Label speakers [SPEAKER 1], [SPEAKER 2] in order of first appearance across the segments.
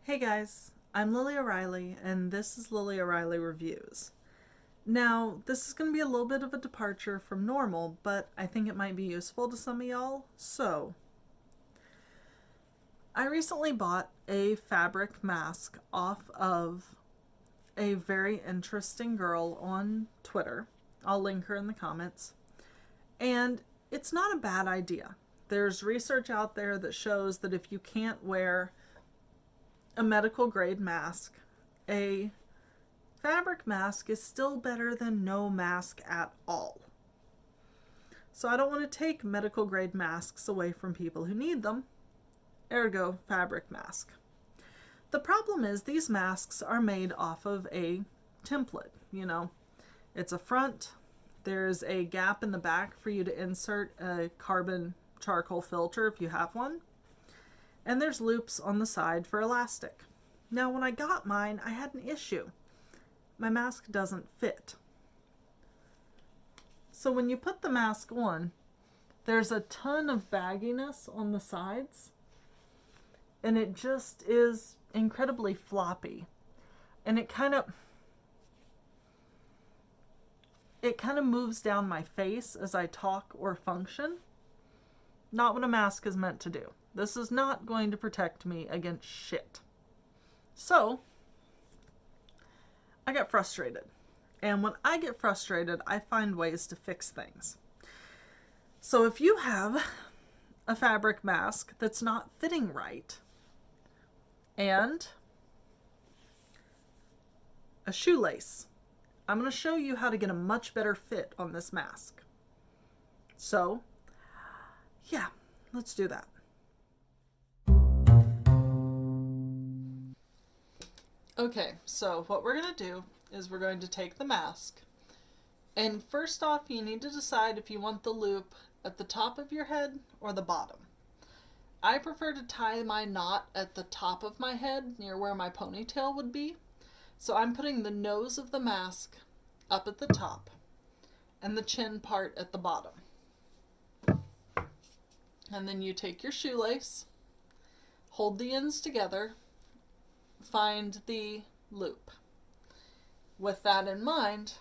[SPEAKER 1] Hey guys, I'm Lily O'Reilly, and this is Lily O'Reilly Reviews. Now, this is going to be a little bit of a departure from normal, but I think it might be useful to some of y'all. So, I recently bought a fabric mask off of a very interesting girl on Twitter. I'll link her in the comments. And it's not a bad idea. There's research out there that shows that if you can't wear a medical grade mask, a fabric mask is still better than no mask at all. So I don't want to take medical grade masks away from people who need them, ergo fabric mask. The problem is these masks are made off of a template, It's a front, there's a gap in the back for you to insert a carbon charcoal filter if you have one, and there's loops on the side for elastic. Now, when I got mine, I had an issue. My mask doesn't fit. So when you put the mask on, there's a ton of bagginess on the sides, and it just is incredibly floppy. And it kind of moves down my face as I talk or function. Not what a mask is meant to do. This is not going to protect me against shit. So, I got frustrated. And when I get frustrated, I find ways to fix things. So if you have a fabric mask that's not fitting right, and a shoelace, I'm going to show you how to get a much better fit on this mask. So, yeah, let's do that. Okay, so what we're going to do is we're going to take the mask, and first off you need to decide if you want the loop at the top of your head or the bottom. I prefer to tie my knot at the top of my head near where my ponytail would be, so I'm putting the nose of the mask up at the top and the chin part at the bottom. And then you take your shoelace, hold the ends together, find the loop. With that in mind,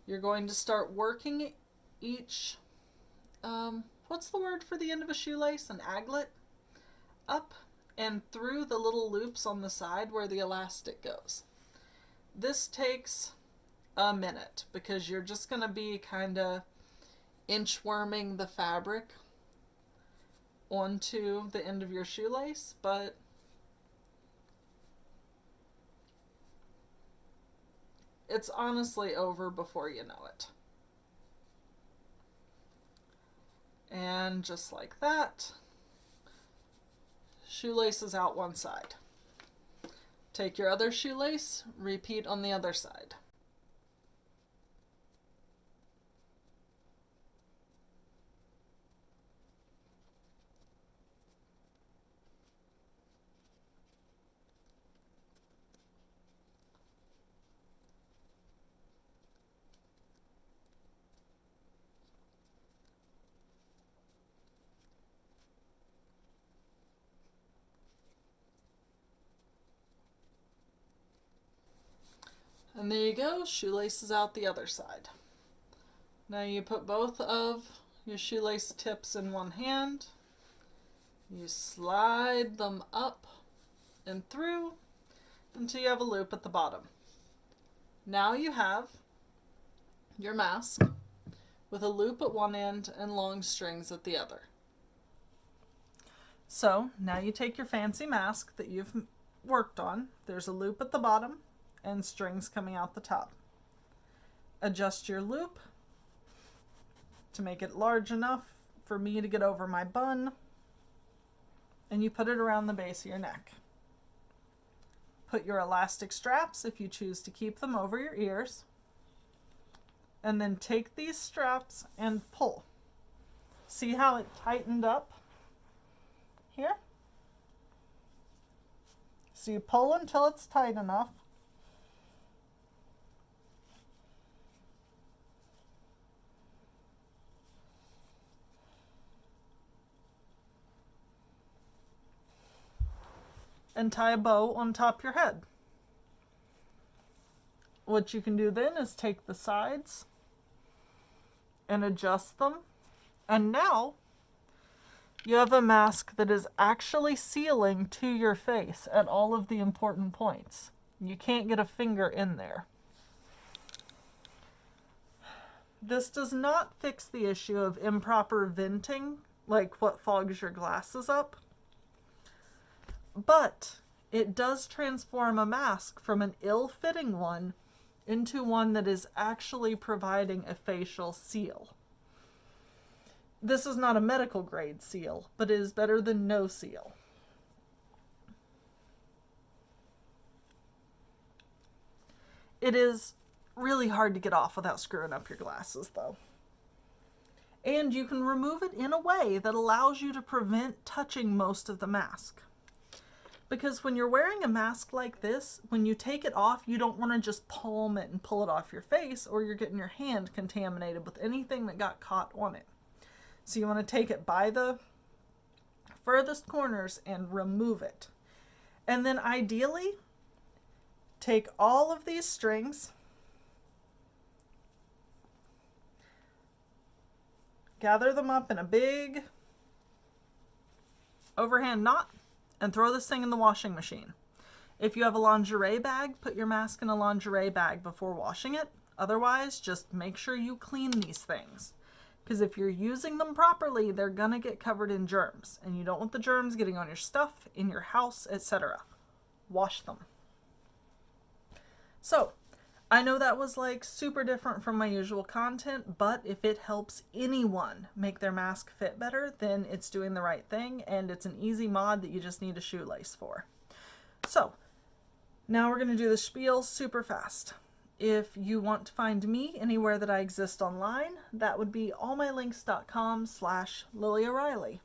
[SPEAKER 1] you're going to start working each, what's the word for the end of a shoelace? An aglet? Up and through the little loops on the side where the elastic goes. This takes a minute because you're just going to be kind of inchworming the fabric onto the end of your shoelace, but it's honestly over before you know it. And just like that, shoelace is out one side. Take your other shoelace, repeat on the other side. And there you go, shoelaces out the other side. Now you put both of your shoelace tips in one hand. You slide them up and through until you have a loop at the bottom. Now you have your mask with a loop at one end and long strings at the other. So now you take your fancy mask that you've worked on. There's a loop at the bottom and strings coming out the top. Adjust your loop to make it large enough for me to get over my bun, and you put it around the base of your neck. Put your elastic straps, if you choose to keep them, over your ears, and then take these straps and pull. See how it tightened up here? So you pull until it's tight enough. and tie a bow on top of your head. What you can do then is take the sides and adjust them. And now you have a mask that is actually sealing to your face at all of the important points. You can't get a finger in there. This does not fix the issue of improper venting, like what fogs your glasses up, but it does transform a mask from an ill-fitting one into one that is actually providing a facial seal. This is not a medical grade seal, but it is better than no seal. It is really hard to get off without screwing up your glasses, though. And you can remove it in a way that allows you to prevent touching most of the mask. Because when you're wearing a mask like this, when you take it off, you don't want to just palm it and pull it off your face, or you're getting your hand contaminated with anything that got caught on it. So you want to take it by the furthest corners and remove it. And then ideally, take all of these strings, gather them up in a big overhand knot, and throw this thing in the washing machine. If you have a lingerie bag, put your mask in a lingerie bag before washing it. Otherwise, just make sure you clean these things. Because if you're using them properly, they're gonna get covered in germs. And you don't want the germs getting on your stuff, in your house, etc. Wash them. So, I know that was like super different from my usual content, but if it helps anyone make their mask fit better, then it's doing the right thing, and it's an easy mod that you just need a shoelace for. So, now we're going to do the spiel super fast. If you want to find me anywhere that I exist online, that would be allmylinks.com/Lily O'Reilly.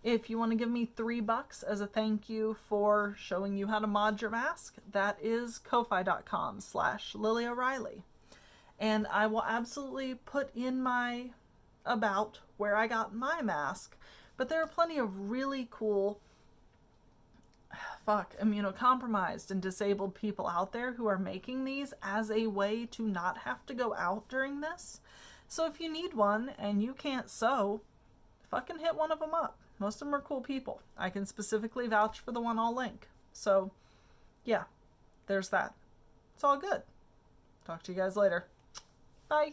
[SPEAKER 1] If you want to give me $3 as a thank you for showing you how to mod your mask, that is ko-fi.com/Lily O'Reilly. And I will absolutely put in my about where I got my mask, but there are plenty of really cool immunocompromised and disabled people out there who are making these as a way to not have to go out during this. So if you need one and you can't sew, fucking hit one of them up. Most of them are cool people. I can specifically vouch for the one I'll link. So, yeah, there's that. It's all good. Talk to you guys later. Bye.